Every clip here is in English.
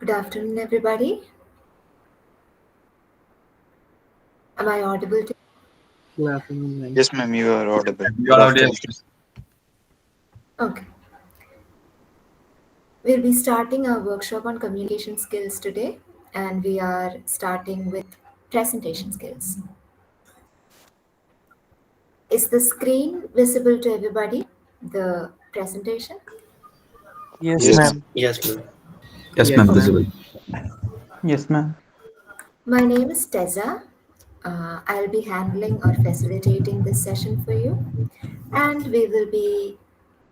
Good afternoon, everybody. Am I audible to? Good afternoon, ma'am. Yes, ma'am, you are audible. You Good are audible. afternoon. Okay. We'll be starting our workshop on communication skills today, and we are starting with presentation skills. Is the screen visible to everybody? The presentation? Yes, Yes. ma'am. Yes, ma'am. Yes, Yes, ma'am, Okay. visible. ma'am. Yes, ma'am. My name is Teza. I'll be handling or facilitating this session for you, and we will be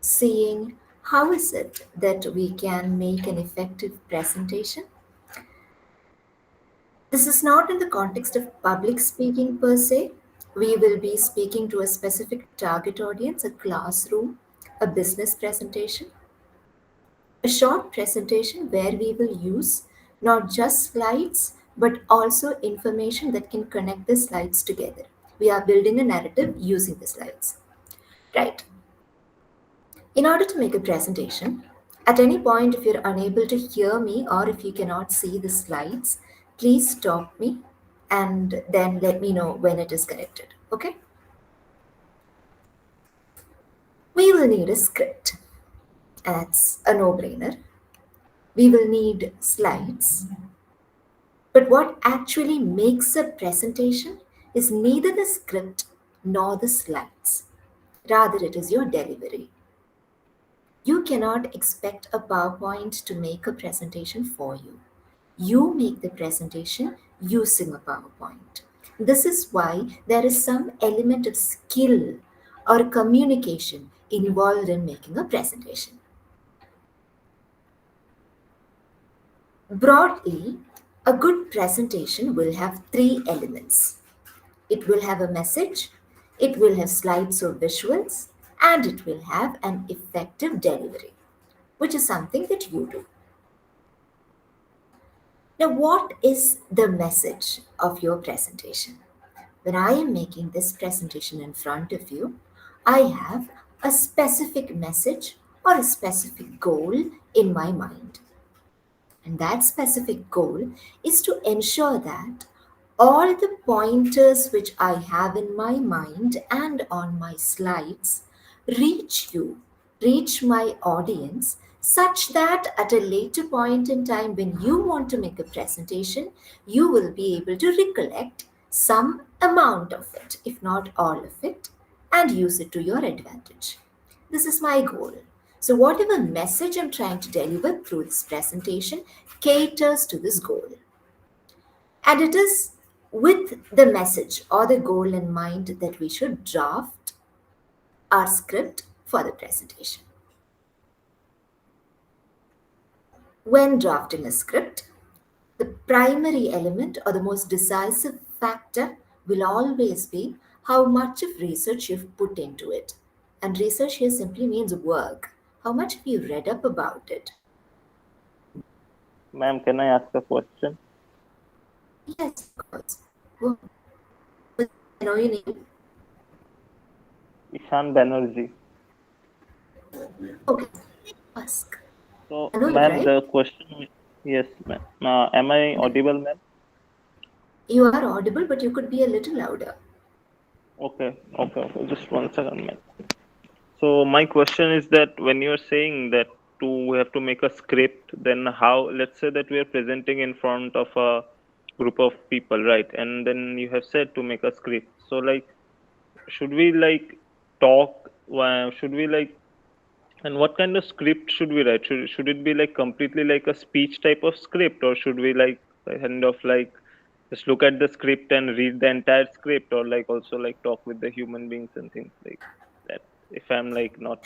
seeing how is it that we can make an effective presentation. This is not in the context of public speaking per se. We will be speaking to a specific target audience, a classroom, a business presentation, a short presentation where we will use not just slides but also information that can connect the slides together. We are building a narrative using the slides. Right. In order to make a presentation, at any point, if you're unable to hear me or if you cannot see the slides, please stop me and then let me know when it is connected. Okay? We will need a script. That's a no brainer. We will need slides. But what actually makes a presentation is neither the script nor the slides. Rather, it is your delivery. You cannot expect a PowerPoint to make a presentation for you. You make the presentation using a PowerPoint. This is why there is some element of skill or communication involved in making a presentation. Broadly, a good presentation will have three elements. It will have a message, it will have slides or visuals, and it will have an effective delivery, which is something that you do. Now, what is the message of your presentation? When I am making this presentation in front of you, I have a specific message or a specific goal in my mind. And that specific goal is to ensure that all the pointers which I have in my mind and on my slides reach you, reach my audience, such that at a later point in time when you want to make a presentation, you will be able to recollect some amount of it, if not all of it, and use it to your advantage. This is my goal. So, whatever message I'm trying to deliver through this presentation caters to this goal. And it is with the message or the goal in mind that we should draft our script for the presentation. When drafting a script, the primary element or the most decisive factor will always be how much of research you've put into it. And research here simply means work. How much have you read up about it? Ma'am, can I ask a question? Yes, of course. Well, I know your name. Ishan Banerjee. Okay, ask. So, I know it, ma'am, right? the question, yes, ma'am. Am I audible, ma'am? You are audible, but you could be a little louder. Okay. Just 1 second, ma'am. So, my question is that when you're saying that we have to make a script, then how, let's say that we are presenting in front of a group of people, right? And then you have said to make a script. So, like, should we like talk? Should we like And what kind of script should we write? Should it be like completely like a speech type of script, or should we like kind of like just look at the script and read the entire script, or like also like talk with the human beings and things like that? If I'm like not,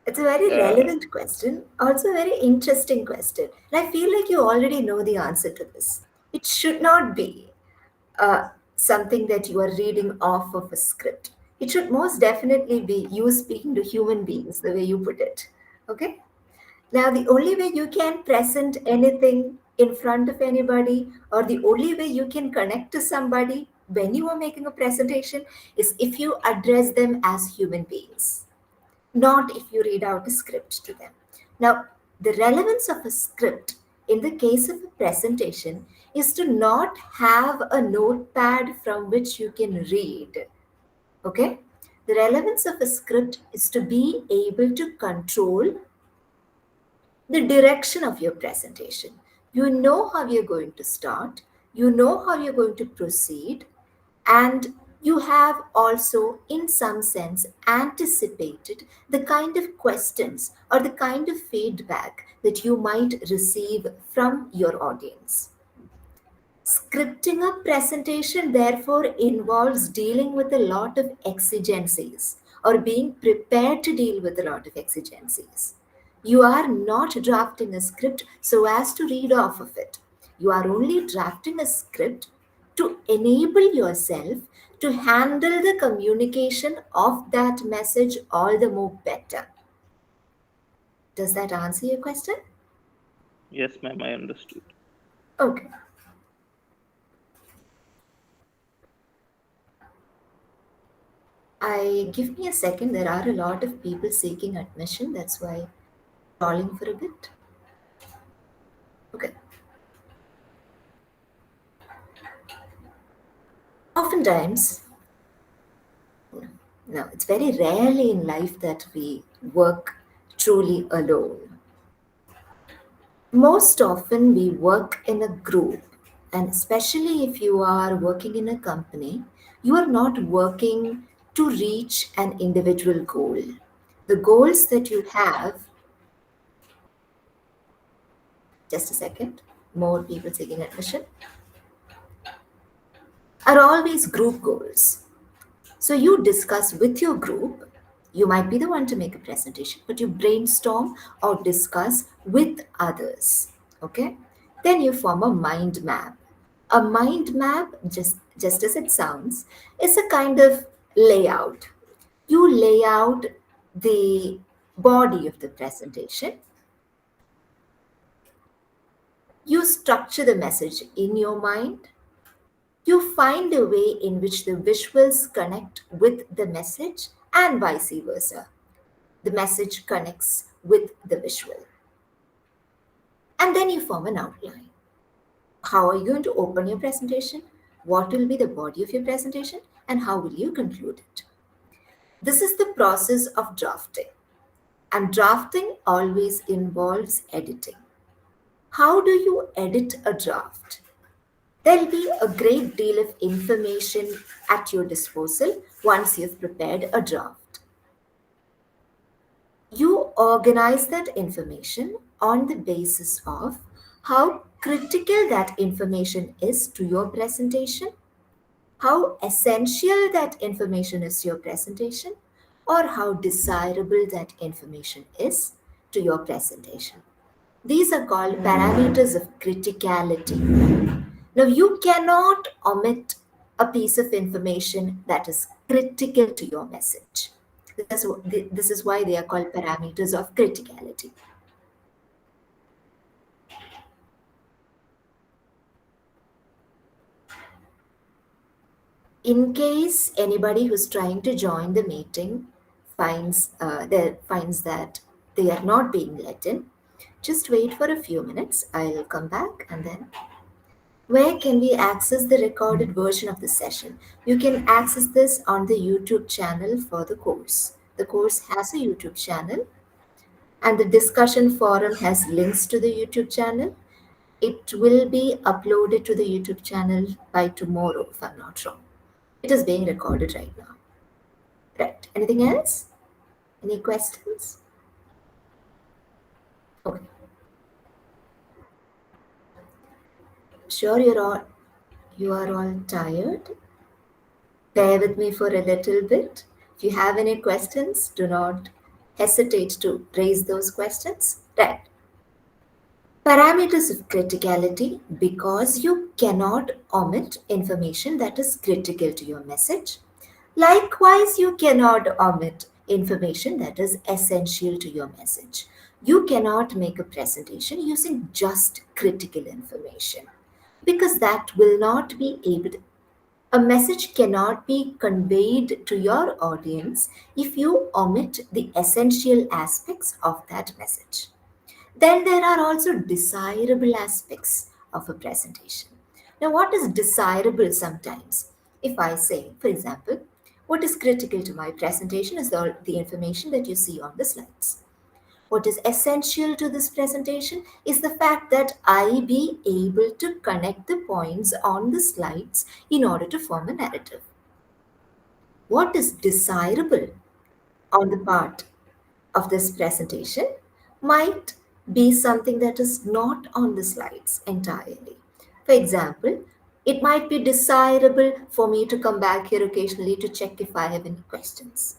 It's a very uh, relevant question, also a very interesting question. And I feel like you already know the answer to this. It should not be something that you are reading off of a script. It should most definitely be you speaking to human beings, the way you put it. Okay? Now, the only way you can present anything in front of anybody, or the only way you can connect to somebody when you are making a presentation, is if you address them as human beings, not if you read out a script to them. Now, The relevance of a script in the case of a presentation is to not have a notepad from which you can read. Okay? The relevance of a script is to be able to control the direction of your presentation. You know how you're going to start, you know how you're going to proceed, and you have also, in some sense, anticipated the kind of questions or the kind of feedback that you might receive from your audience. Scripting a presentation, therefore, involves dealing with a lot of exigencies or being prepared to deal with a lot of exigencies. You are not drafting a script so as to read off of it. You are only drafting a script to enable yourself to handle the communication of that message all the more better. Does that answer your question? Yes, ma'am, I understood. Okay. Give me a second. There are a lot of people seeking admission. That's why stalling for a bit. Okay. Oftentimes, no, it's very rarely in life that we work truly alone. Most often, we work in a group, and especially if you are working in a company, you are not working to reach an individual goal. The goals that you have, just a second, more people seeking admission, are always group goals. So you discuss with your group. You might be the one to make a presentation, but you brainstorm or discuss with others. Okay? Then you form a mind map. A mind map, just as it sounds, is a kind of layout. You lay out the body of the presentation. You structure the message in your mind. You find a way in which the visuals connect with the message and vice versa. The message connects with the visual. And then you form an outline. How are you going to open your presentation? What will be the body of your presentation? And how will you conclude it? This is the process of drafting. And drafting always involves editing. How do you edit a draft? There'll be a great deal of information at your disposal once you've prepared a draft. You organize that information on the basis of how critical that information is to your presentation, how essential that information is to your presentation, or how desirable that information is to your presentation. These are called parameters of criticality. Now, you cannot omit a piece of information that is critical to your message. This is why they are called parameters of criticality. In case anybody who's trying to join the meeting finds that they are not being let in, just wait for a few minutes. I'll come back and then. Where can we access the recorded version of the session? You can access this on the YouTube channel for the course. The course has a YouTube channel, and the discussion forum has links to the YouTube channel. It will be uploaded to the YouTube channel by tomorrow, if I'm not wrong. It is being recorded right now. Right. Anything else? Any questions? Okay. Sure, you are all tired. Bear with me for a little bit. If you have any questions, do not hesitate to raise those questions. Right. Parameters of criticality, because you cannot omit information that is critical to your message. Likewise, you cannot omit information that is essential to your message. You cannot make a presentation using just critical information because that will not be able to, a message cannot be conveyed to your audience if you omit the essential aspects of that message. Then there are also desirable aspects of a presentation. Now, what is desirable sometimes? If I say, for example, what is critical to my presentation is the information that you see on the slides. What is essential to this presentation is the fact that I be able to connect the points on the slides in order to form a narrative. What is desirable on the part of this presentation might be something that is not on the slides entirely. For example, it might be desirable for me to come back here occasionally to check if I have any questions.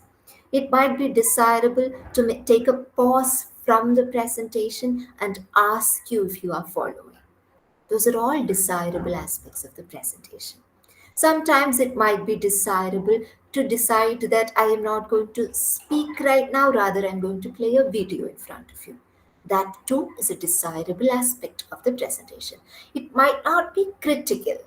It might be desirable to take a pause from the presentation and ask you if you are following. Those are all desirable aspects of the presentation. Sometimes it might be desirable to decide that I am not going to speak right now, rather, I'm going to play a video in front of you. That too is a desirable aspect of the presentation. It might not be critical,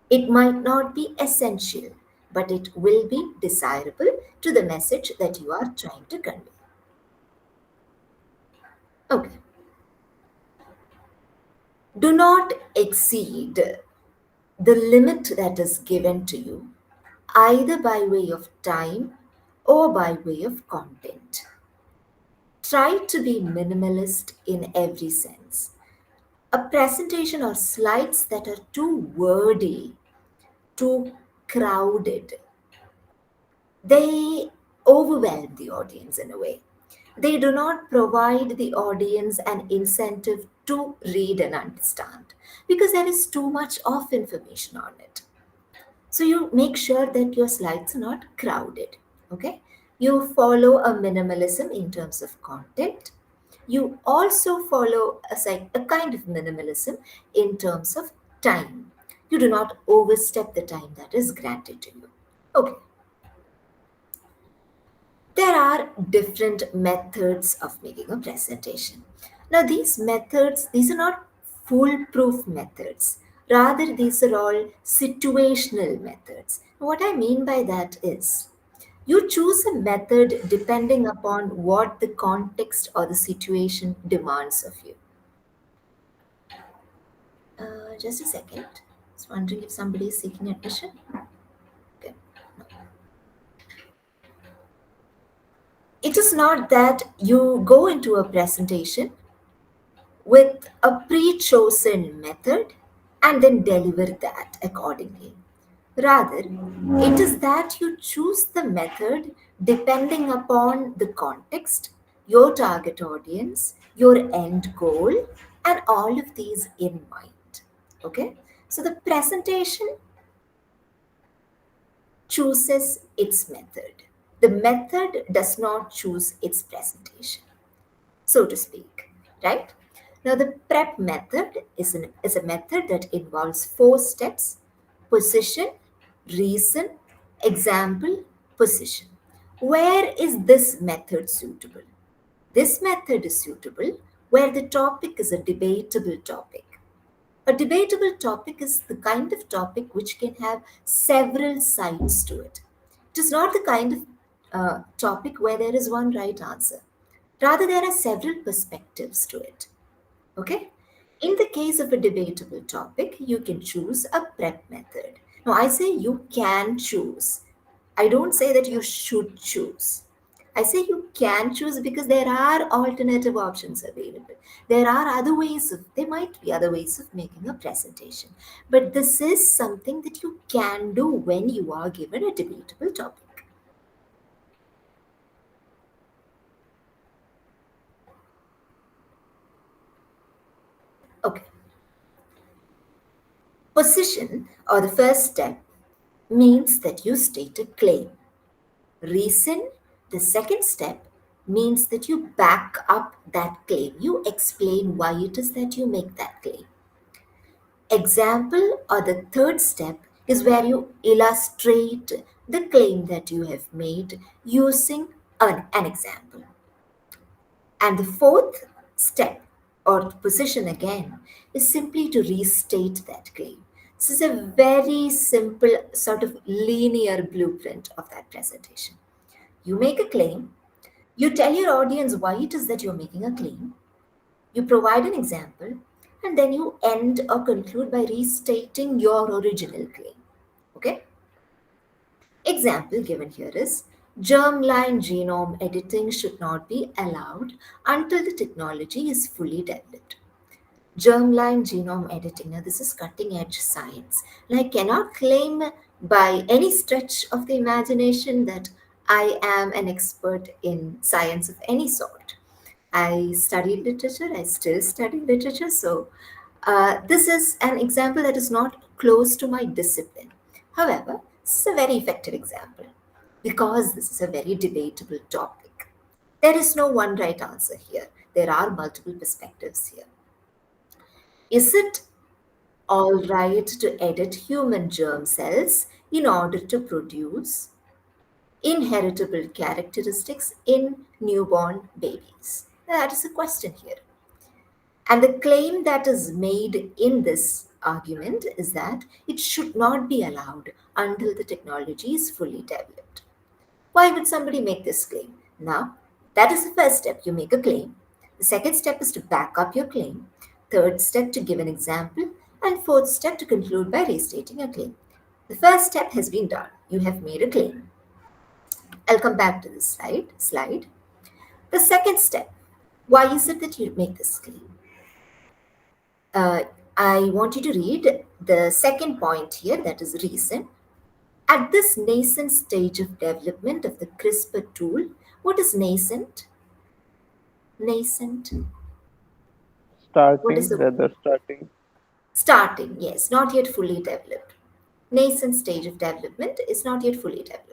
it might not be essential, but it will be desirable to the message that you are trying to convey. Okay. Do not exceed the limit that is given to you, either by way of time or by way of content. Try to be minimalist in every sense. A presentation or slides that are too wordy, too crowded, they overwhelm the audience in a way. They do not provide the audience an incentive to read and understand because there is too much of information on it. So you make sure that your slides are not crowded. Okay. You follow a minimalism in terms of content. You also follow a kind of minimalism in terms of time. You do not overstep the time that is granted to you. Okay. There are different methods of making a presentation. Now, these are not foolproof methods. Rather, these are all situational methods. What I mean by that is you choose a method depending upon what the context or the situation demands of you. Just a second. Just wondering if somebody is seeking admission. Okay. It is not that you go into a presentation with a pre-chosen method and then deliver that accordingly. Rather, it is that you choose the method depending upon the context, your target audience, your end goal, and all of these in mind. Okay? So the presentation chooses its method. The method does not choose its presentation, so to speak, right? Now, the prep method is a method that involves 4 steps: position, reason, example, position. Where is this method suitable? This method is suitable where the topic is a debatable topic. A debatable topic is the kind of topic which can have several sides to it. It is not the kind of topic where there is one right answer. Rather, there are several perspectives to it. Okay? In the case of a debatable topic, you can choose a prep method. Now, I say you can choose. I don't say that you should choose. I say you can choose because there are alternative options available. There might be other ways of making a presentation. But this is something that you can do when you are given a debatable topic. Okay. Position, or the first step, means that you state a claim. Reason, the second step, means that you back up that claim. You explain why it is that you make that claim. Example, or the third step, is where you illustrate the claim that you have made using an example. And the fourth step, or position again, is simply to restate that claim. This is a very simple, sort of linear blueprint of that presentation. You make a claim, you tell your audience why it is that you're making a claim, You provide an example and then you end or conclude by restating your original claim. Okay? Example given here is germline genome editing should not be allowed until the technology is fully developed. Germline genome editing. Now, this is cutting edge science. And I cannot claim by any stretch of the imagination that I am an expert in science of any sort. I studied literature, I still study literature, so this is an example that is not close to my discipline. However, this is a very effective example because this is a very debatable topic. There is no one right answer here, there are multiple perspectives here. Is it all right to edit human germ cells in order to produce inheritable characteristics in newborn babies? That is a question here. And the claim that is made in this argument is that it should not be allowed until the technology is fully developed. Why would somebody make this claim? Now, that is the first step. You make a claim. The second step is to back up your claim. Third step to give an example. And fourth step to conclude by restating a claim. The first step has been done. You have made a claim. I'll come back to this slide. The second step. Why is it that you make this claim? I want you to read the second point here, that is reason. At this nascent stage of development of the CRISPR tool, what is nascent? Nascent. What is Starting, the rather starting. starting? Yes, not yet fully developed. Nascent stage of development is not yet fully developed.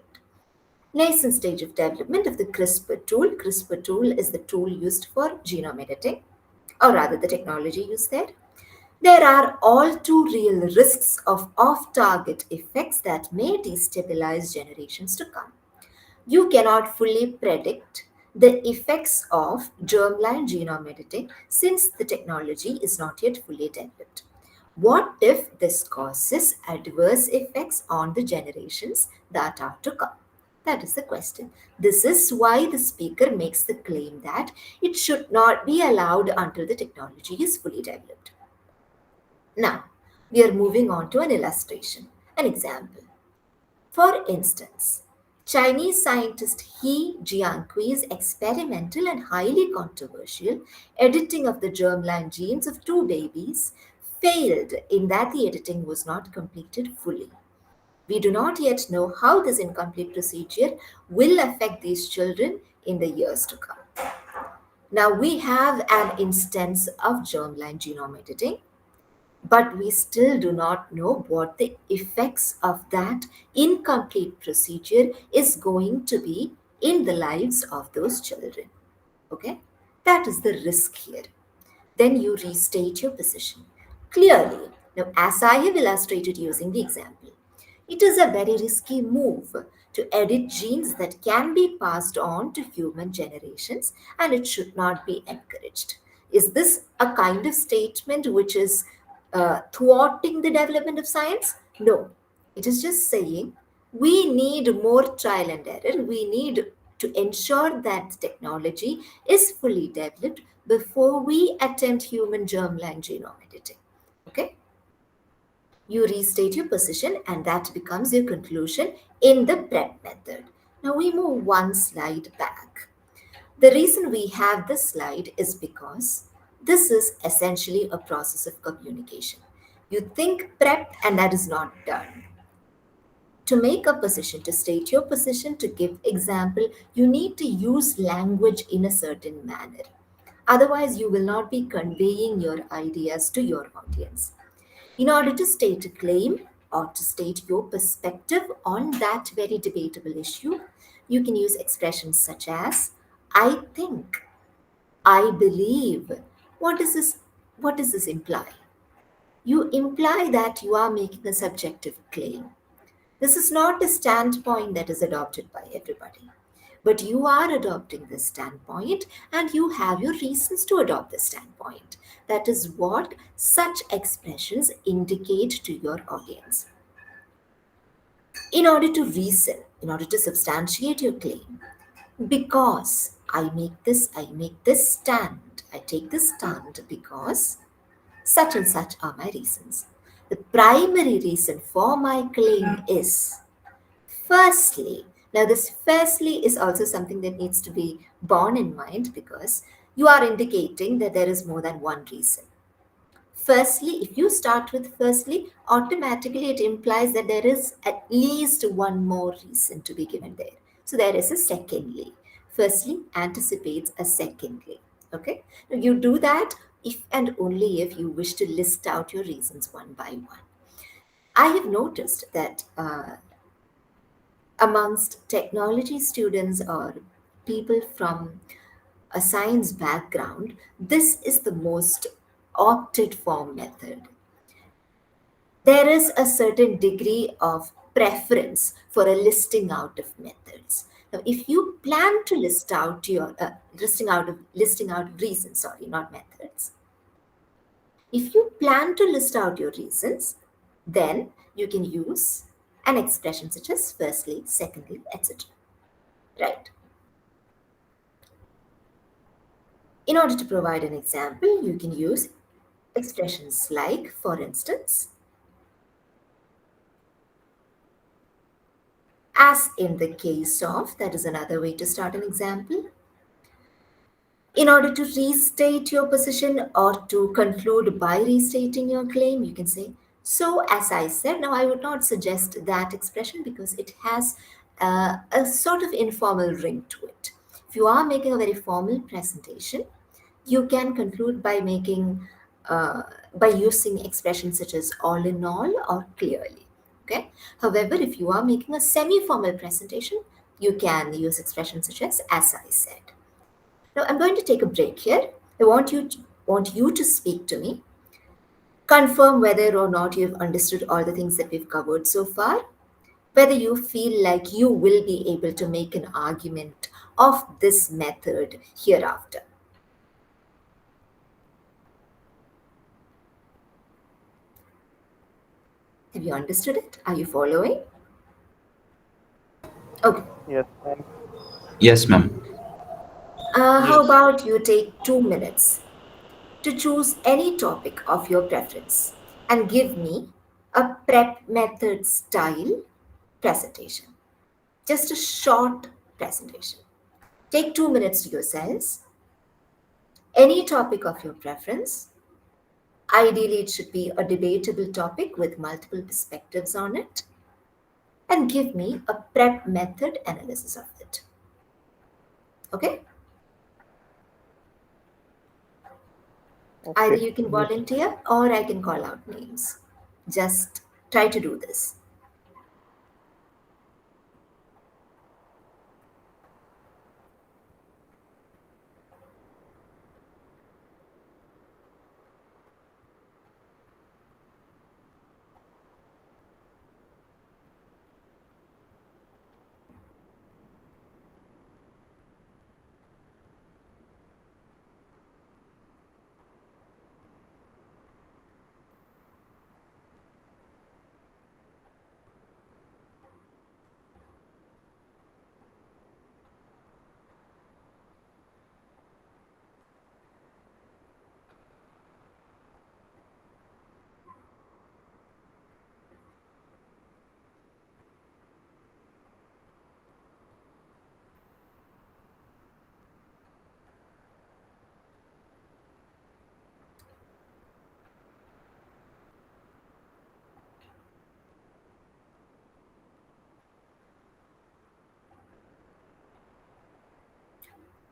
Nascent stage of development of the CRISPR tool. CRISPR tool is the tool used for genome editing, or rather the technology used there. There are all too real risks of off-target effects that may destabilize generations to come. You cannot fully predict the effects of germline genome editing since the technology is not yet fully developed. What if this causes adverse effects on the generations that are to come? That is the question. This is why the speaker makes the claim that it should not be allowed until the technology is fully developed. Now, we are moving on to an illustration, an example. For instance, Chinese scientist He Jiankui's experimental and highly controversial editing of the germline genes of two babies failed in that the editing was not completed fully. We do not yet know how this incomplete procedure will affect these children in the years to come. Now, we have an instance of germline genome editing, but we still do not know what the effects of that incomplete procedure is going to be in the lives of those children. Okay? That is the risk here. Then you restate your position clearly. Now, as I have illustrated using the example, it is a very risky move to edit genes that can be passed on to human generations, and it should not be encouraged. Is this a kind of statement which is thwarting the development of science? No. It is just saying we need more trial and error. We need to ensure that technology is fully developed before we attempt human germline genome editing. Okay? You restate your position and that becomes your conclusion in the PrEP method. Now we move one slide back. The reason we have this slide is because this is essentially a process of communication. You think PrEP and that is not done. To make a position, to state your position, to give example, you need to use language in a certain manner. Otherwise, you will not be conveying your ideas to your audience. In order to state a claim or to state your perspective on that very debatable issue, you can use expressions such as I think, I believe. What does this what does this imply? You imply that you are making a subjective claim. This is not a standpoint that is adopted by everybody. But you are adopting this standpoint and you have your reasons to adopt this standpoint. That is what such expressions indicate to your audience. In order to reason, in order to substantiate your claim, because I make this stand. I take this stand because such and such are my reasons. The primary reason for my claim is firstly. Now, this firstly is also something that needs to be borne in mind because you are indicating that there is more than one reason. Firstly, if you start with firstly, automatically it implies that there is at least one more reason to be given there. So there is a secondly. Firstly anticipates a secondly. Okay? Now you do that if and only if you wish to list out your reasons one by one. I have noticed that amongst technology students or people from a science background, this is the most opted for method. There is a certain degree of preference for a listing out of methods. Now, if you plan to list out your listing out reasons, sorry, not methods. If you plan to list out your reasons, then you can use an expression such as firstly, secondly, etc. Right? In order to provide an example, you can use expressions like, for instance, as in the case of, that is another way to start an example. In order to restate your position or to conclude by restating your claim, you can say, so as I said. Now, I would not suggest that expression because it has a sort of informal ring to it. If you are making a very formal presentation, you can conclude by making by using expressions such as all in all or clearly. Okay. However, if you are making a semi-formal presentation, you can use expressions such as I said. Now I'm going to take a break here. I want you to speak to me. Confirm whether or not you've understood all the things that we've covered so far. Whether you feel like you will be able to make an argument of this method hereafter. Have you understood it? Are you following? Okay. Yes, ma'am. Yes, ma'am. How Yes. about you take 2 minutes to choose any topic of your preference and give me a prep method style presentation. Just a short presentation. Take 2 minutes to yourselves. Any topic of your preference. Ideally, it should be a debatable topic with multiple perspectives on it. And give me a prep method analysis of it. Okay? Either Okay. you can Yes. volunteer or I can call out names. Just try to do this.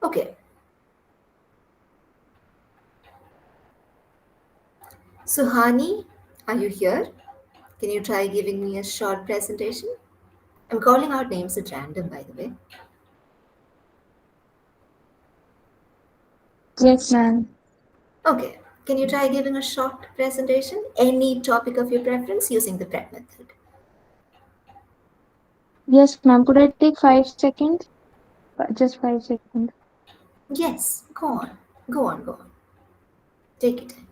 Okay. Suhani, are you here? Can you try giving me a short presentation? I'm calling out names at random, by the way. Yes, ma'am. Okay. Can you try giving a short presentation? Any topic of your preference using the prep method. Yes, ma'am. Could I take 5 seconds? Just 5 seconds. Yes, go on. Go on, go on. Take your time.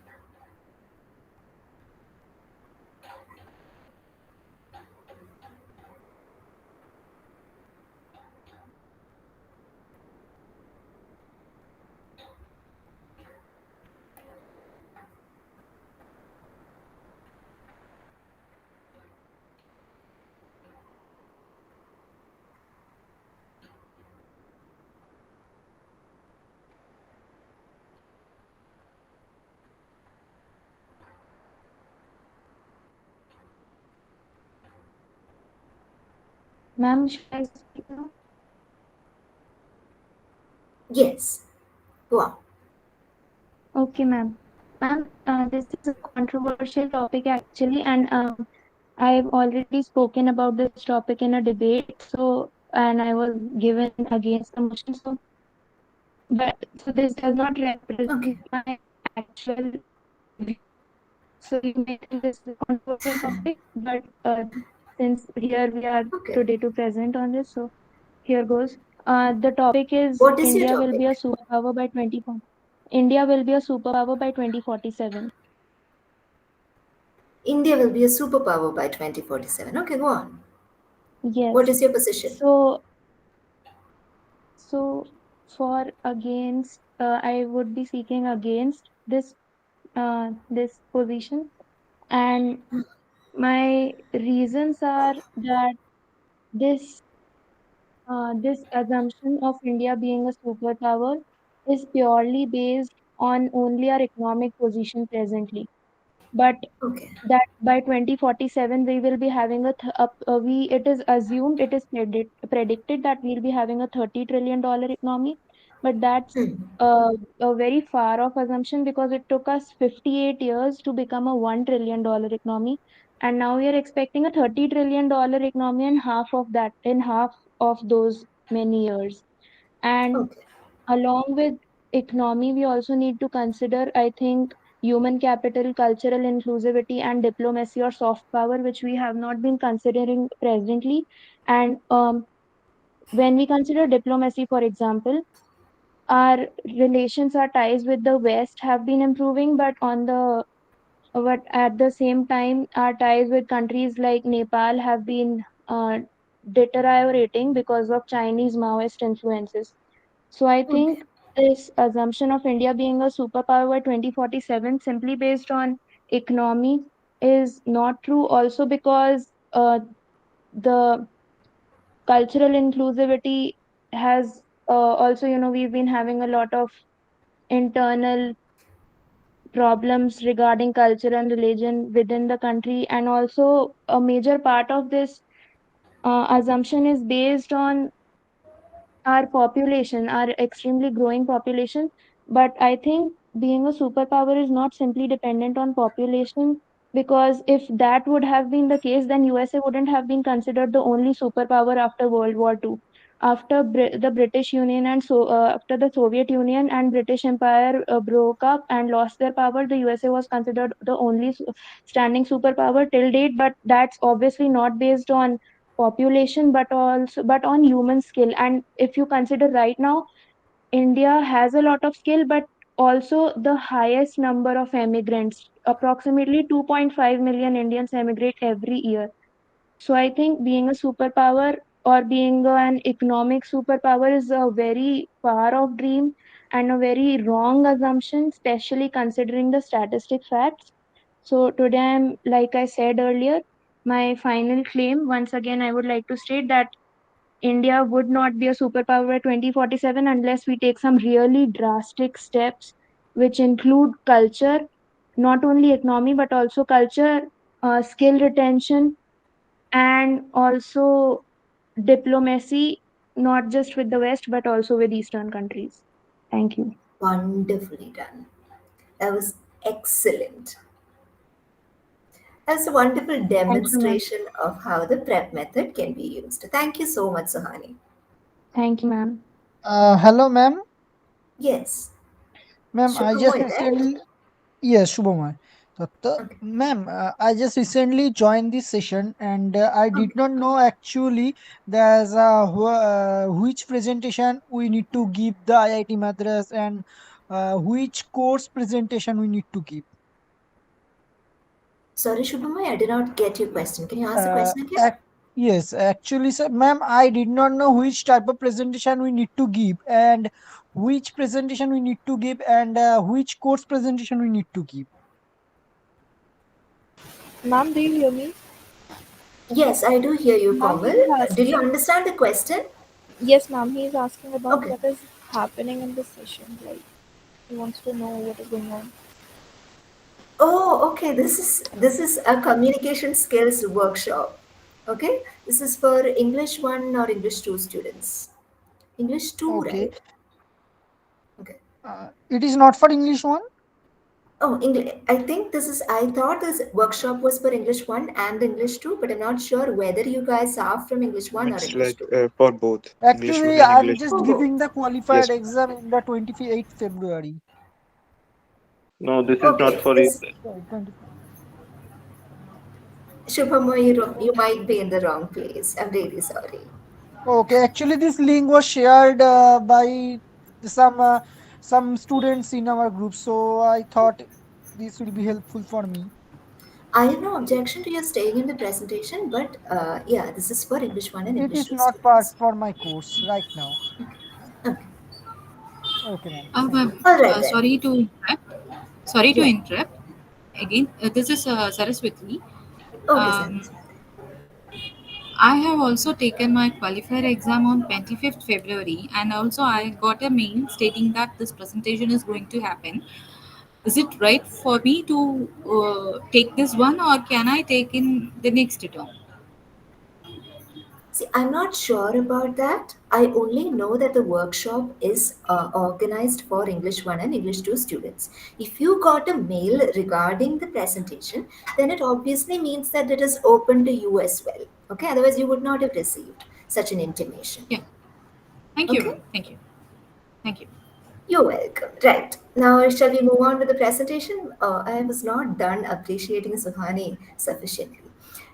Ma'am, should I speak now? Yes, go on. Okay, ma'am. Ma'am, this is a controversial topic actually, and I've already spoken about this topic in a debate. So, and I was given against the motion. So, but so this does not Okay, represent my actual view. So you may think this is a controversial topic, but since here we are okay. today to present on this, so here goes. The topic is What is your India will topic? be a superpower by 2040. India will be a superpower by 2047. India will be a superpower by 2047. Okay, go on. What Yes. is your position? So, so for against, I would be seeking against this position, and my reasons are that this this assumption of India being a superpower is purely based on only our economic position presently. But Okay, that by 2047 we will be having we it is assumed, it is predicted that we'll be having a $30 trillion economy, but that's a very far off assumption because it took us 58 years to become a $1 trillion economy, and now we are expecting a $30 trillion economy in half of those many years. And okay, along with economy, we also need to consider, I think, human capital, cultural inclusivity, and diplomacy or soft power, which we have not been considering presently. And when we consider diplomacy, for example, our relations, our ties with the West have been improving, but at the same time, our ties with countries like Nepal have been deteriorating because of Chinese Maoist influences. So I okay, think this assumption of India being a superpower by 2047 simply based on economy is not true. Also because the cultural inclusivity has also, we've been having a lot of internal problems regarding culture and religion within the country, and also a major part of this assumption is based on our population, our extremely growing population. But I think being a superpower is not simply dependent on population, because if that would have been the case, then USA wouldn't have been considered the only superpower after World War II. After the British Union and after the Soviet Union and British Empire broke up and lost their power, the USA was considered the only standing superpower till date. But that's obviously not based on population, but on human skill. And if you consider right now, India has a lot of skill, but also the highest number of immigrants, approximately 2.5 million Indians emigrate every year. So I think being a superpower or being an economic superpower is a very far off dream and a very wrong assumption, especially considering the statistic facts. So today I'm, like I said earlier, my final claim, once again, I would like to state that India would not be a superpower by 2047 unless we take some really drastic steps, which include culture, not only economy, but also culture, skill retention, and also diplomacy, not just with the West, but also with Eastern countries. Thank you. wonderfully done. That was excellent. That's a wonderful Thank you, ma'am. demonstration of how the prep method can be used. Thank you so much, Sahani. Thank you, ma'am. Hello, ma'am. Yes, Ma'am, I just Shubhamoy, right? recently, yes, Shubhamay. Okay, Ma'am, I just recently joined this session and I did okay. not know actually there's which presentation we need to give the IIT Madras and which course presentation we need to give. Sorry, Shubhamoy, I did not get your question. Can you ask the Uh, question again? ac- yes, actually, sir, ma'am, I did not know which type of presentation we need to give and which presentation we need to give and which course presentation we need to give. Ma'am, do you hear me? Yes, I do hear you, Ma'am, Komal. he's Did you asking. understand the question? Yes, ma'am, he's asking about Okay. what is happening in this session. Like, he wants to know what is going on. Oh, okay. This is a communication skills workshop. Okay, this is for English 1 or English 2 students. English 2, Okay. right? Okay. It is not for English one. Oh, English. I think this is. I thought this workshop was for English 1 and English 2, but I'm not sure whether you guys are from English 1 or It's English like 2. for both English 1 Actually, and I'm English just 2. Oh, giving the Yes, qualified exam in the 28th February. No, this is not okay. for you. This Sorry, 20. Shubham, you might be in the wrong place. I'm really sorry. Okay, actually, this link was shared by some uh, some students in our group, so I thought this will be helpful for me. I have no objection to your staying in the presentation, but yeah, this is for English 1 and It English is 2 not part students. for my course right now. Okay. Okay, ma'am. Thank you. All right then. Sorry to interrupt. Sorry to Yeah. interrupt. Again, this is Saraswati. Okay, sir. Um, I have also taken my qualifier exam on 25th February, and also I got a mail stating that this presentation is going to happen. Is it right for me to take this one, or can I take in the next term? See, I'm not sure about that. I only know that the workshop is organized for English 1 and English 2 students. If you got a mail regarding the presentation, then it obviously means that it is open to you as well. Okay, otherwise, you would not have received such an intimation. Yeah. Thank you, Okay, ma'am. Thank you. Thank you. you're welcome. Right, now shall we move on to the presentation? I was not done appreciating Suhani sufficiently.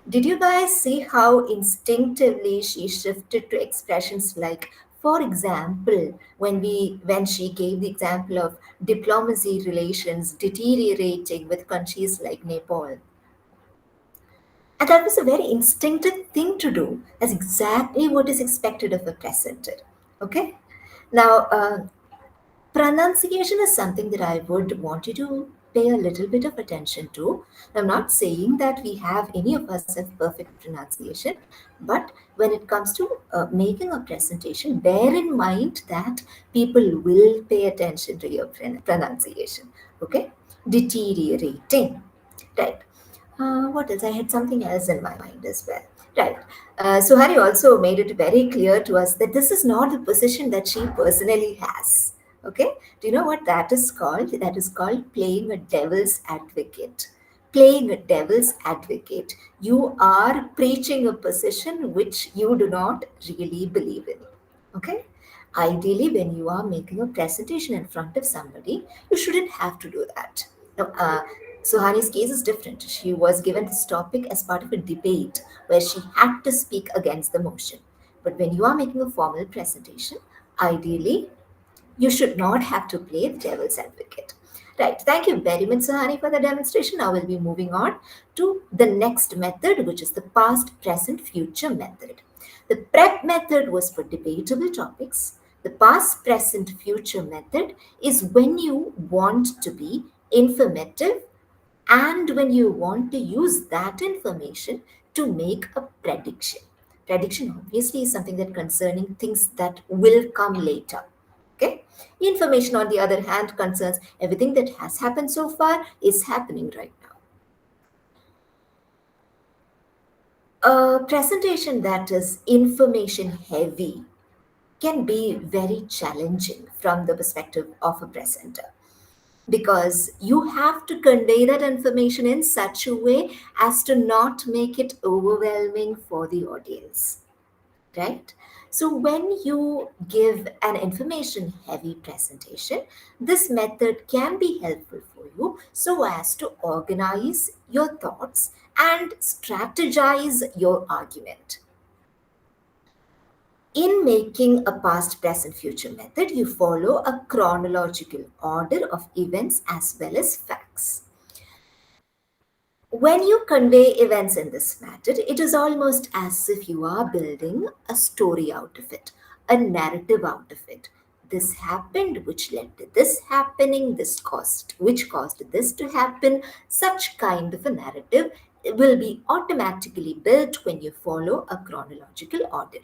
Did you guys see how instinctively she shifted to expressions like, for example, when she gave the example of diplomacy relations deteriorating with countries like Nepal? And that was a very instinctive thing to do. That's exactly what is expected of a presenter. Okay? Now, pronunciation is something that I would want you to pay a little bit of attention to. I'm not saying that we have any of us have perfect pronunciation, but when it comes to making a presentation, bear in mind that people will pay attention to your pronunciation. Okay? Deteriorating. Right. What else? I had something else in my mind as well. Right. Suhari also made it very clear to us that this is not the position that she personally has. Okay. Do you know what that is called? That is called playing a devil's advocate. Playing a devil's advocate. You are preaching a position which you do not really believe in. Okay. Ideally, when you are making a presentation in front of somebody, you shouldn't have to do that. Now, Suhani's case is different. She was given this topic as part of a debate where she had to speak against the motion. But when you are making a formal presentation, ideally, you should not have to play the devil's advocate. Right. Thank you very much, Suhani, for the demonstration. Now we'll be moving on to the next method, which is the past, present, future method. The prep method was for debatable topics. The past, present, future method is when you want to be informative and when you want to use that information to make a prediction. Prediction obviously is something that concerning things that will come later. Okay. Information, on the other hand, concerns everything that has happened so far, is happening right now. A presentation that is information heavy can be very challenging from the perspective of a presenter, because you have to convey that information in such a way as to not make it overwhelming for the audience, right? So when you give an information heavy presentation, this method can be helpful for you so as to organize your thoughts and strategize your argument. In making a past, present, future method, you follow a chronological order of events as well as facts. When you convey events in this method, it is almost as if you are building a story out of it, a narrative out of it. This happened, which led to this happening, which caused this to happen. Such kind of a narrative will be automatically built when you follow a chronological order.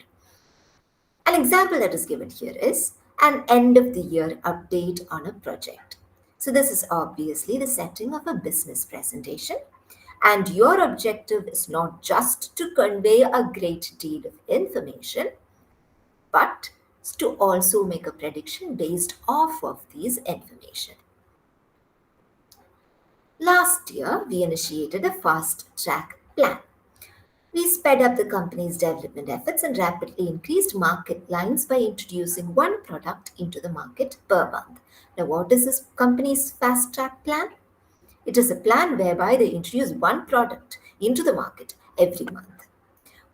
An example that is given here is an end of the year update on a project. So, this is obviously the setting of a business presentation. And your objective is not just to convey a great deal of information, but to also make a prediction based off of these information. Last year, we initiated a fast track plan. We sped up the company's development efforts and rapidly increased market lines by introducing one product into the market per month. Now, what is this company's fast track plan? It is a plan whereby they introduce one product into the market every month.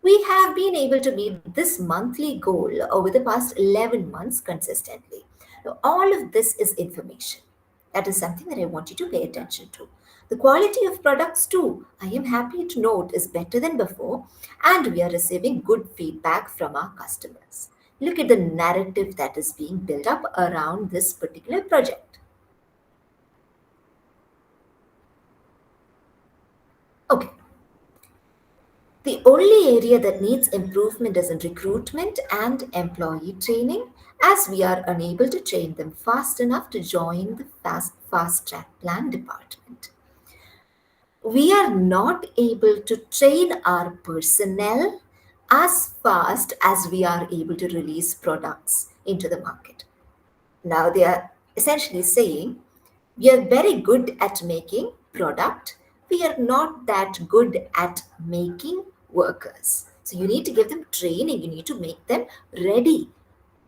We have been able to meet this monthly goal over the past 11 months consistently. Now, all of this is information. That is something that I want you to pay attention to. The quality of products, too, I am happy to note, is better than before, and we are receiving good feedback from our customers. Look at the narrative that is being built up around this particular project. Okay. The only area that needs improvement is in recruitment and employee training, as we are unable to train them fast enough to join the fast track plan department. We are not able to train our personnel as fast as we are able to release products into the market. Now they are essentially saying we are very good at making product, we are not that good at making workers. So you need to give them training, you need to make them ready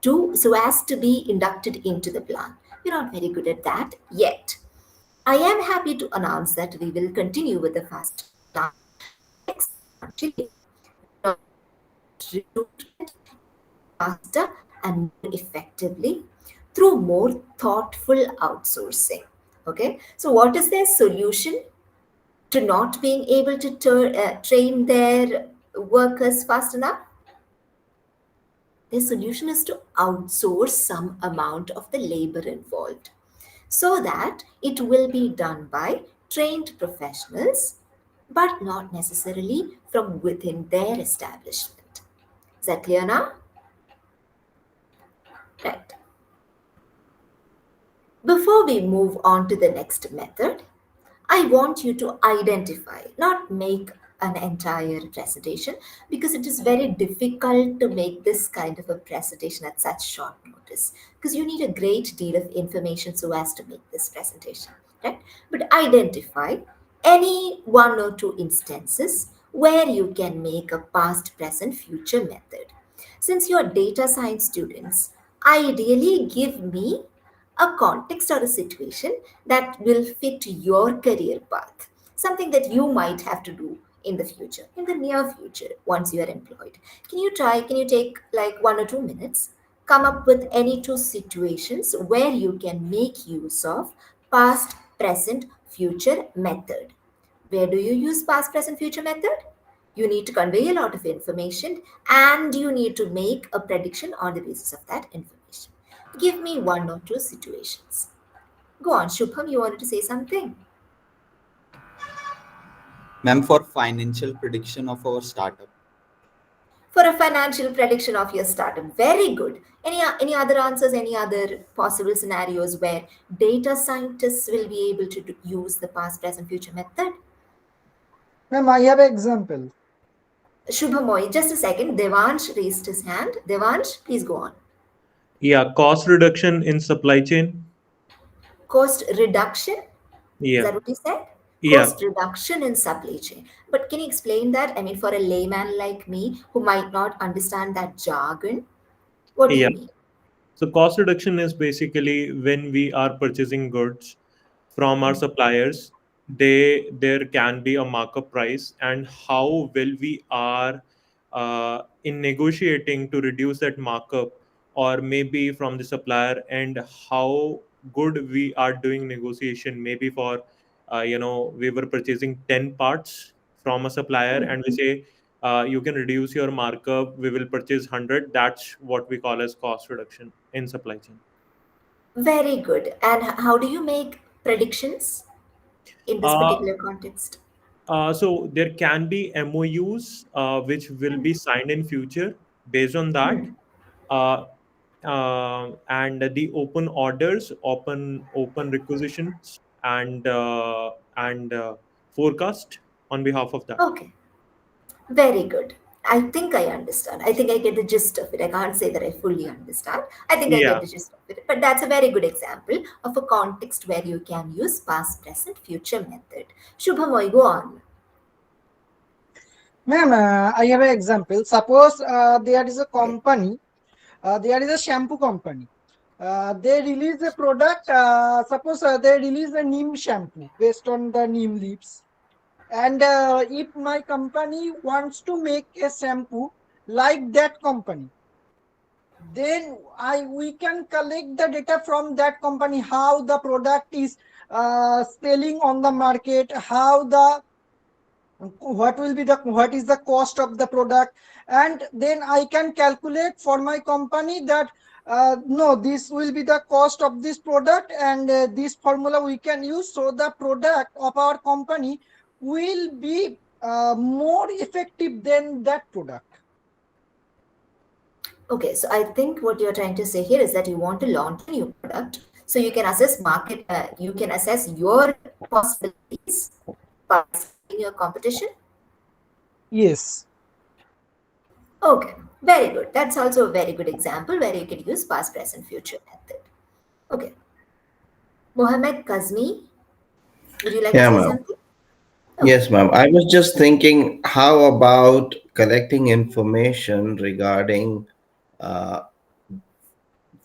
to so as to be inducted into the plan. We're not very good at that yet. I am happy to announce that we will continue with the fast plan next financial year. Recruitment faster and more effectively through more thoughtful outsourcing. Okay, so what is their solution to not being able to train their workers fast enough? Their solution is to outsource some amount of the labor involved so that it will be done by trained professionals but not necessarily from within their establishment. Is that clear now? Right. Before we move on to the next method, I want you to identify, not make an entire presentation, because it is very difficult to make this kind of a presentation at such short notice, because you need a great deal of information so as to make this presentation, right? But identify any one or two instances where you can make a past, present, future method. Since you're data science students, ideally give me a context or a situation that will fit your career path, something that you might have to do in the future, in the near future, once you are employed. Can you take like 1 or 2 minutes, come up with any two situations where you can make use of past, present, future method? Where do you use past, present, future method? You need to convey a lot of information and you need to make a prediction on the basis of that information. Give me one or two situations. Go on, Shubham, you wanted to say something? Ma'am, for financial prediction of our startup. For a financial prediction of your startup. Very good. Any other answers, any other possible scenarios where data scientists will be able to use the past, present, future method? Ma'am, I have an example. Shubhamoy, just a second. Devansh raised his hand. Devansh, please go on. Yeah, cost reduction in supply chain. Cost reduction? Is Yeah, that what you said? yeah. Cost reduction in supply chain. But can you explain that? I mean, for a layman like me who might not understand that jargon, what do you Yeah. mean? So cost reduction is basically when we are purchasing goods from our suppliers, there can be a markup price, and how well we are in negotiating to reduce that markup, or maybe from the supplier, and how good we are doing negotiation. Maybe for we were purchasing 10 parts from a supplier, and we say you can reduce your markup, we will purchase 100. That's what we call as cost reduction in supply chain. Very good. And how do you make predictions in this uh, particular context? so there can be MOUs which will be signed in future based on that, uh, and the open orders, open requisitions, and forecast. on behalf of that. Okay, very good. I think I understand. I think I get the gist of it. I can't say that I fully understand. I think I get Yeah. the gist of it. But that's a very good example of a context where you can use past, present, future method. Shubhamoy, go on. Ma'am, I have an example. Suppose there is a Okay. company, there is a shampoo company. They release a product. Suppose they release a neem shampoo based on the neem leaves. And if my company wants to make a shampoo like that company, then we can collect the data from that company, how the product is selling on the market, how the what is the cost of the product, and then I can calculate for my company that no, this will be the cost of this product, and this formula we can use, so the product of our company will be more effective than that product. Okay, so I think what you're trying to say here is that you want to launch a new product, so you can assess market, you can assess your possibilities by seeing your competition. Yes. Okay, very good. That's also a very good example where you can use past, present, future method. Okay, Mohammed Kazmi, would you like to Yeah, say ma'am. something? Okay. Yes, ma'am. I was just thinking, how about collecting information regarding uh,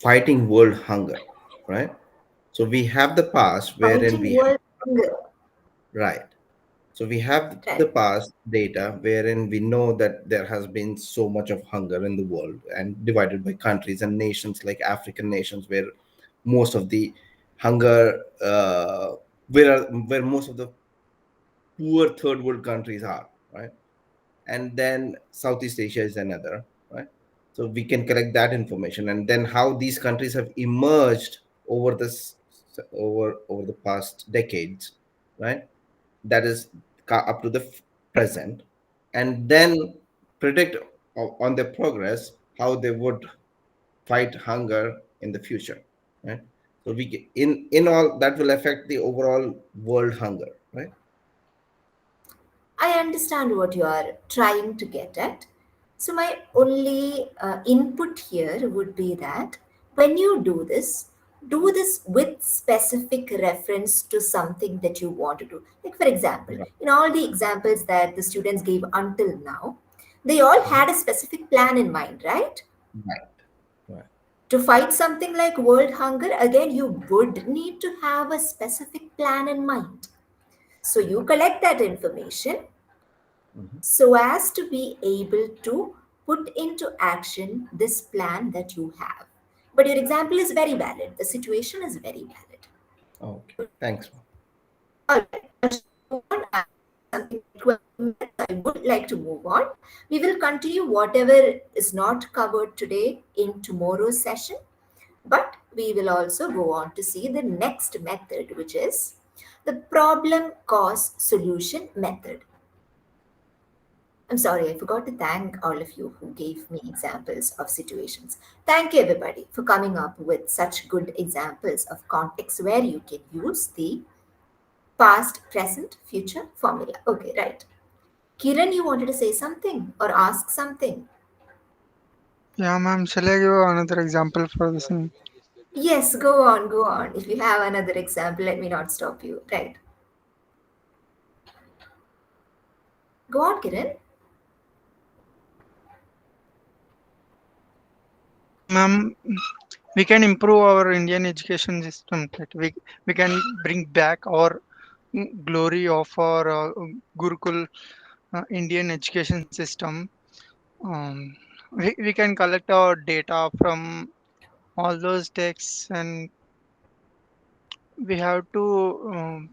fighting world hunger, right? So we have the past wherein Fighting we have, world hunger. right. So we have the Right. past data wherein we know that there has been so much of hunger in the world and divided by countries and nations like African nations where most of the hunger, where most of the poor third world countries are, right? And then Southeast Asia is another, right? So we can collect that information, and then how these countries have emerged over this over the past decades, right? That is up to the present, and then predict on their progress how they would fight hunger in the future, right? So in all that will affect the overall world hunger, right? I understand what you are trying to get at. So, my only input here would be that when you do this with specific reference to something that you want to do. Like, for example, Right. in all the examples that the students gave until now, they all had a specific plan in mind, right? Right. Right. To fight something like world hunger, again, you would need to have a specific plan in mind. So, you collect that information Mhm. so as to be able to put into action this plan that you have. But your example is very valid. The situation is very valid. Okay. Thanks. All right. Let's move on. I have something like 12 minutes. I would like to move on. We will continue whatever is not covered today in tomorrow's session, but we will also go on to see the next method, which is the problem cause solution method. I'm sorry, I forgot to thank all of you who gave me examples of situations. Thank you, everybody, for coming up with such good examples of contexts where you can use the past, present, future formula. Okay, right. Kiran, you wanted to say something or ask something? Yeah, ma'am. Shall I give another example for this? Yes, go on, go on. If you have another example, let me not stop you. Right. Go on, Kiran. Ma'am, we can improve our Indian education system. That we can bring back our glory of our Gurukul Indian education system. Um, we can collect our data from all those texts, and we have to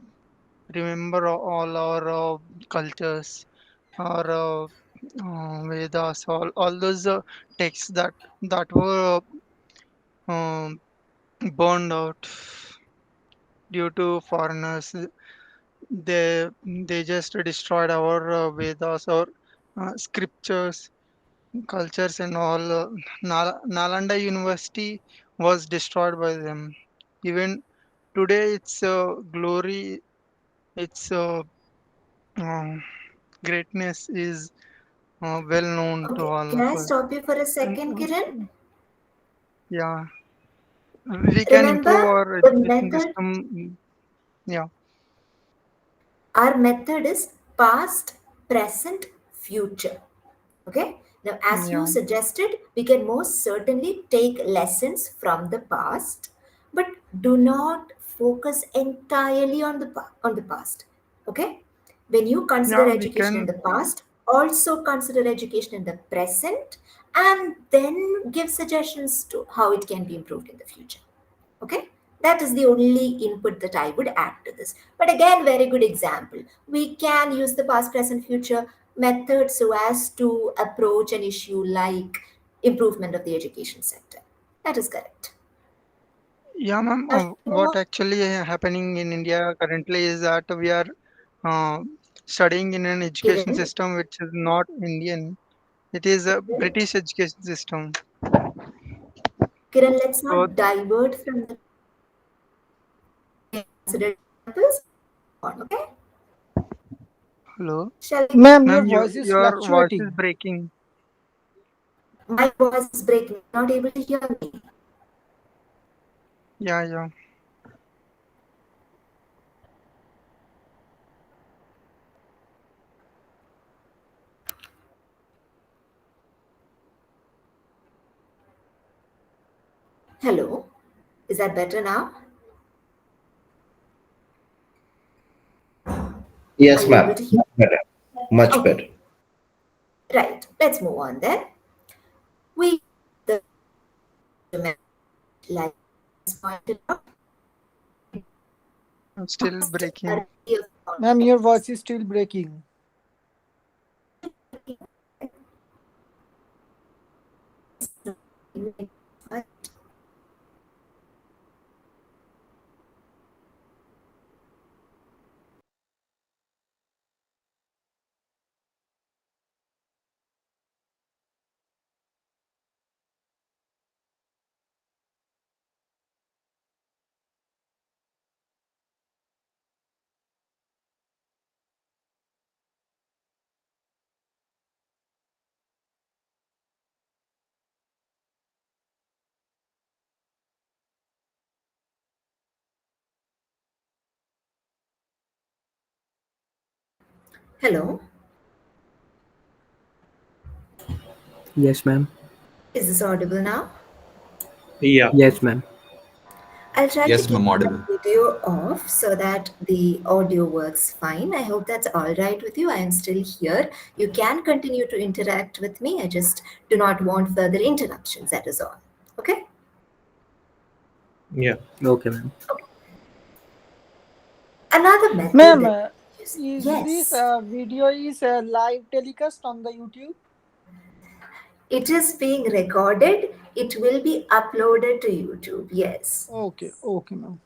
remember all our cultures, our Vedas, all those texts that were um, burned out due to foreigners. They just destroyed our Vedas, our scriptures, cultures, and all. Nalanda University was destroyed by them. Even today, its glory, its greatness is well known to Okay, all can of I us. stop you for a And, second, Kiran? yeah, we can Remember improve our the education method, system. Yeah, our method is past, present, future. Okay. Now, as you yeah, suggested, we can most certainly take lessons from the past, but do not focus entirely on on the past. Okay. When you consider yeah. We education in can. the past, also consider education in the present, and then give suggestions to how it can be improved in the future. Okay, that is the only input that I would add to this. But again, very good example. We can use the past, present, future method so as to approach an issue like improvement of the education sector. That is correct. Yeah, ma'am. Now, shall we move What on? actually happening in India currently is that we are uh, studying in an education Kiran, system which is not Indian. It is a British education system. Kiran, let's So, not divert from the considered examples. Okay, hello, shall we? Ma'am, your ma'am. voice is Your voice is fluctuating. breaking. My voice is breaking. Not able to hear me. Yeah, yeah. Hello, is that better now? Are Yes, you able ma'am. to hear? Much better. Much better. Okay, right. Let's move on then. We the like pointed out It's still breaking. Ma'am, your voice is still breaking. Hello, Yes, ma'am. is this audible now? Yeah. Yes, ma'am. I'll try to Yes, keep ma'am, the audible. video off so that the audio works fine. I hope that's all right with you. I am still here. You can continue to interact with me. I just do not want further interruptions. That is all. Okay? Yeah. Okay, ma'am. Another method Ma'am, that is this yes, video is live telecast on the YouTube? it is being recorded. It will be uploaded to YouTube. Yes. Okay, okay, ma'am.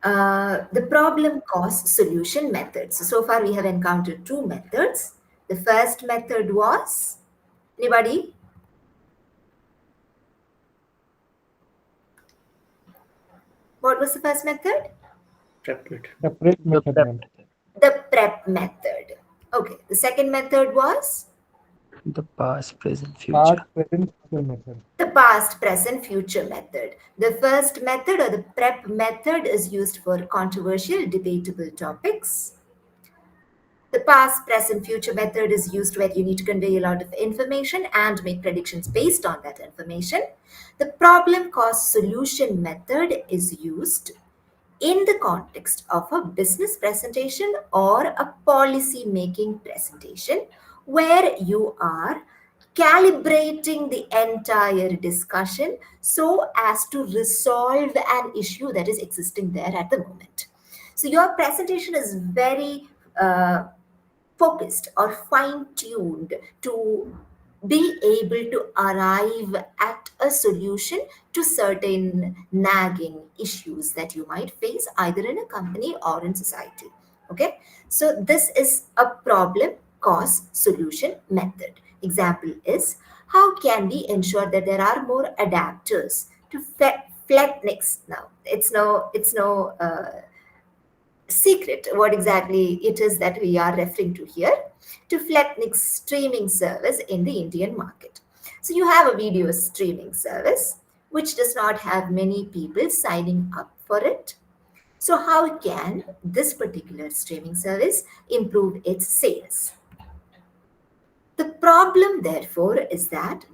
The problem cause solution methods. So far, we have encountered two methods. The first method was anybody? What was the first method? The prep method, ma'am. The prep method. Okay. The second method was The past, present, Past, future. present, future method. the past, present, future method. The first method or the prep method is used for controversial, debatable topics. The past, present, future method is used where you need to convey a lot of information and make predictions based on that information. The problem cause solution method is used in the context of a business presentation or a policy making presentation where you are calibrating the entire discussion so as to resolve an issue that is existing there at the moment. So your presentation is very focused or fine tuned to be able to arrive at a solution to certain nagging issues that you might face either in a company or in society. Okay, so this is a problem cause solution method. Example is, how can we ensure that there are more adapters to flex? Now it's no secret what exactly it is that we are referring to here to Fletnik's streaming service in the Indian market. So you have a video streaming service which does not have many people signing up for it. So how can this particular streaming service improve its sales? The problem, therefore, is that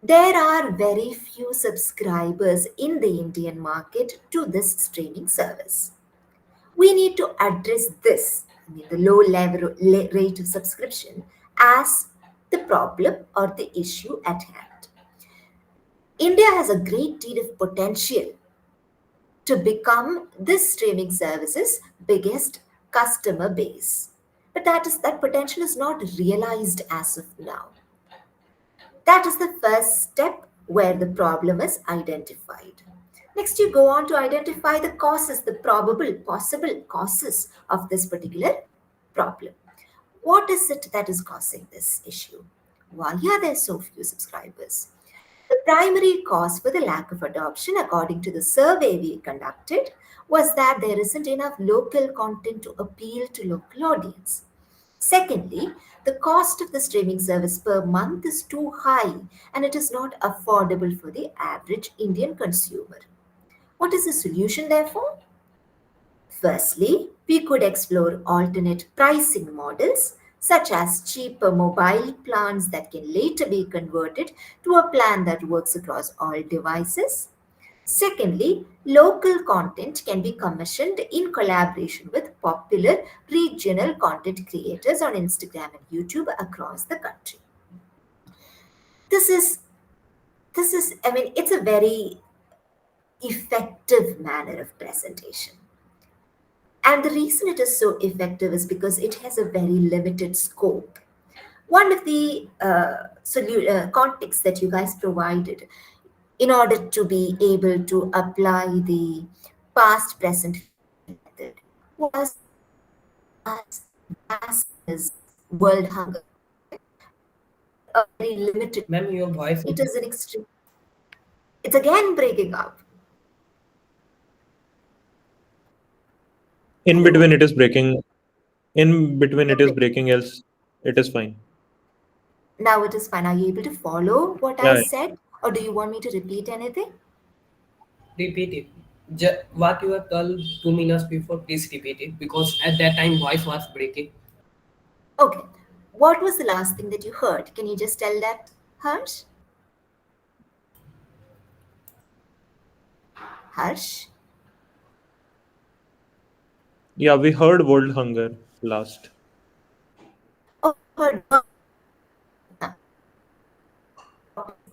there are very few subscribers in the Indian market to this streaming service. We need to address this, the low level rate of subscription, as the problem or the issue at hand. India has a great deal of potential to become this streaming service's biggest customer base. But that potential is not realized as of now. That is the first step where the problem is identified. Next, you go on to identify the causes, the probable, possible causes of this particular problem. What is it that is causing this issue? Why are there so few subscribers? The primary cause for the lack of adoption, according to the survey we conducted, was that there isn't enough local content to appeal to local audience. Secondly, the cost of the streaming service per month is too high and it is not affordable for the average Indian consumer. What is the solution, therefore? Firstly, we could explore alternate pricing models such as cheaper mobile plans that can later be converted to a plan that works across all devices. Secondly, local content can be commissioned in collaboration with popular regional content creators on Instagram and YouTube across the country. This is, it's a very effective manner of presentation. And the reason it is so effective is because it has a very limited scope. One of the contexts that you guys provided in order to be able to apply the past present method was as vast as world hunger. A very limited. Ma'am, your voice It is an extreme. It's again breaking up. In between it is breaking. In between it is breaking, else it is fine. Now it is fine. Are you able to follow what Yeah, I yeah. said? Or do you want me to repeat anything? repeat it. What you have told 2 minutes before, please repeat it because at that time voice was breaking. Okay. What was the last thing that you heard? Can you just tell that, Harsh? Harsh? Yeah, we heard world hunger last. Oh, heard.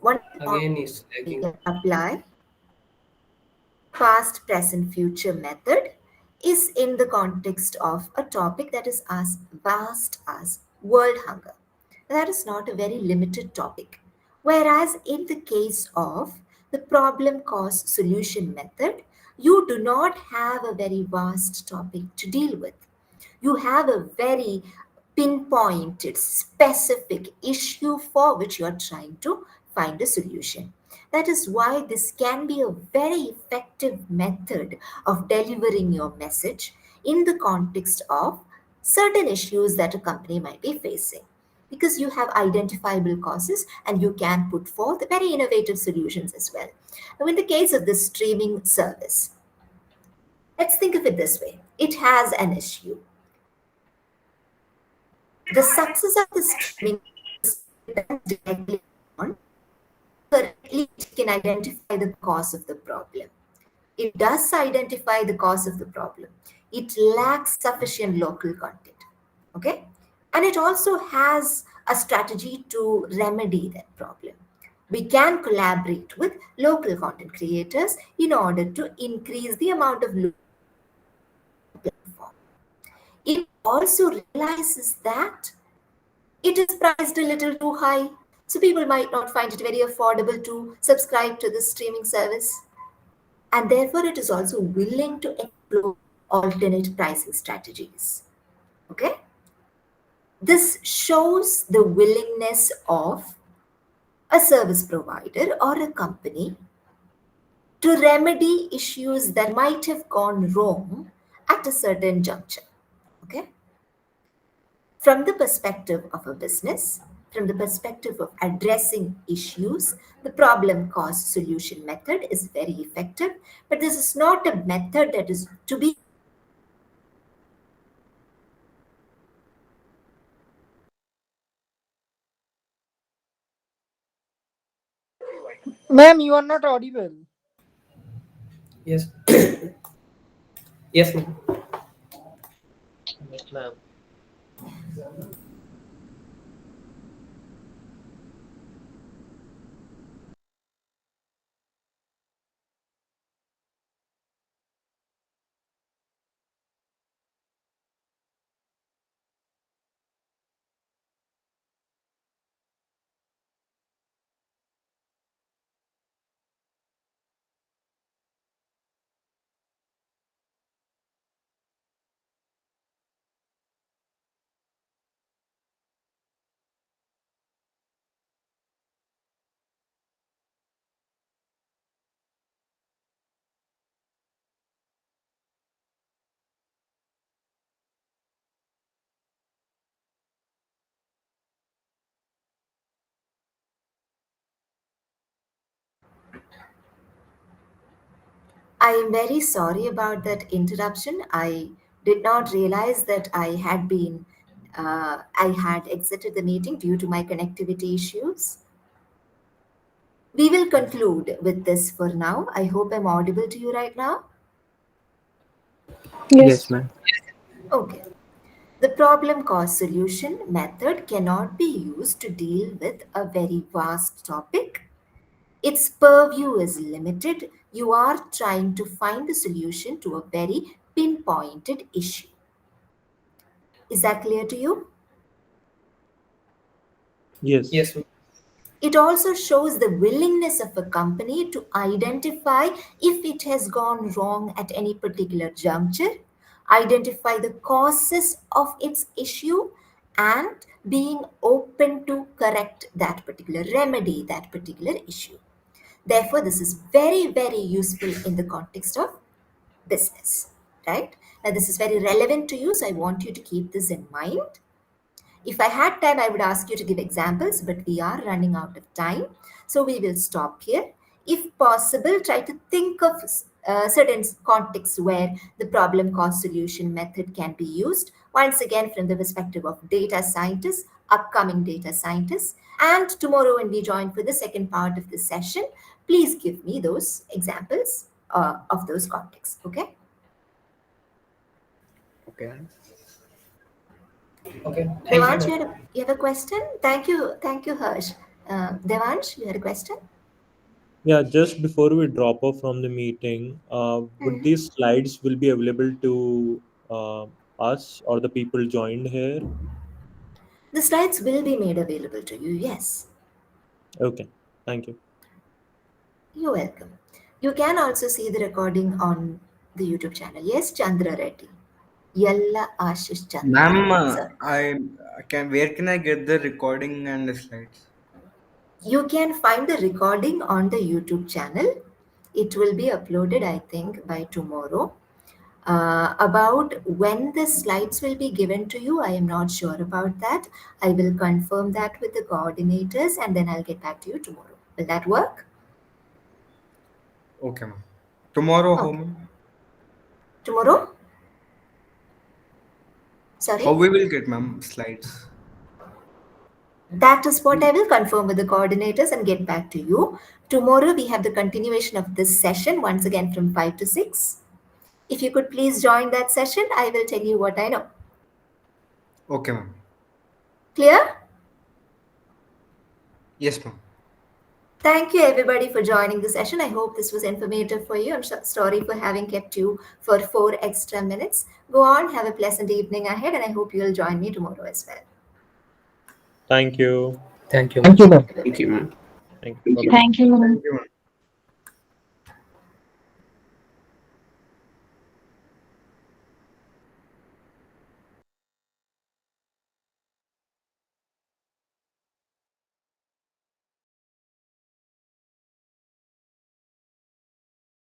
One Again is lagging. apply past, present, future method is in the context of a topic that is as vast as world hunger. That is not a very limited topic. Whereas in the case of the problem cause solution method, you do not have a very vast topic to deal with. You have a very pinpointed, specific issue for which you are trying to find a solution. That is why this can be a very effective method of delivering your message in the context of certain issues that a company might be facing. Because you have identifiable causes and you can put forth very innovative solutions as well. Now, in the case of this streaming service, let's think of it this way. It has an issue. The success of the streaming depends directly on correctly it can identify the cause of the problem. It does identify the cause of the problem. It lacks sufficient local content. Okay? And it also has a strategy to remedy that problem. We can collaborate with local content creators in order to increase the amount of local platform. It also realizes that it is priced a little too high. So people might not find it very affordable to subscribe to this streaming service. And therefore, it is also willing to explore alternate pricing strategies. Okay? This shows the willingness of a service provider or a company to remedy issues that might have gone wrong at a certain juncture. Okay? From the perspective of a business, from the perspective of addressing issues, the problem cause solution method is very effective, but this is not a method that is to be Ma'am, you are not audible. Yes. Yes, ma'am. Yes, ma'am. I am very sorry about that interruption. I did not realize that I had exited the meeting due to my connectivity issues. We will conclude with this for now. I hope I'm audible to you right now. Yes, ma'am. Okay. The problem cause solution method cannot be used to deal with a very vast topic. Its purview is limited. You are trying to find the solution to a very pinpointed issue. Is that clear to you? Yes. Yes, ma'am. It also shows the willingness of a company to identify if it has gone wrong at any particular juncture, identify the causes of its issue, and being open to correct that particular remedy, that particular issue. Therefore, this is very, very useful in the context of business, right? Now, this is very relevant to you, so I want you to keep this in mind. If I had time, I would ask you to give examples, but we are running out of time. So we will stop here. If possible, try to think of certain contexts where the problem cause solution method can be used. Once again, from the perspective of data scientists, upcoming data scientists. And tomorrow when we join for the second part of the session, please give me those examples of those contexts, okay? Okay. Okay. Devansh, Thank you. you have a question? Thank you, Harsh. Devansh, you had a question? Yeah, just before we drop off from the meeting, would these slides will be available to us or the people joined here? The slides will be made available to you, yes. Okay, thank you. You're welcome. You can also see the recording on the YouTube channel. Yes, Chandra Reddy. Yalla Ashish Chandra. Ma'am, Sir. I can. Where can I get the recording and the slides? You can find the recording on the YouTube channel. It will be uploaded, I think, by tomorrow. About when the slides will be given to you, I am not sure about that. I will confirm that with the coordinators and then I'll get back to you tomorrow. Will that work? Okay, ma'am. Tomorrow, how, Okay. ma'am? Tomorrow? Sorry? How we will get, ma'am, slides? That is what I will confirm with the coordinators and get back to you. Tomorrow we have the continuation of this session once again from 5 to 6. If you could please join that session, I will tell you what I know. Okay, ma'am. Clear? Yes, ma'am. Thank you everybody for joining the session. I hope this was informative for you. I'm sorry for having kept you for 4 extra minutes. Go on, have a pleasant evening ahead and I hope you'll join me tomorrow as well. Thank you. Thank you. Thank you, ma'am. Thank you, ma'am. Thank you. Bye-bye. Thank you, ma'am. Thank you, ma'am.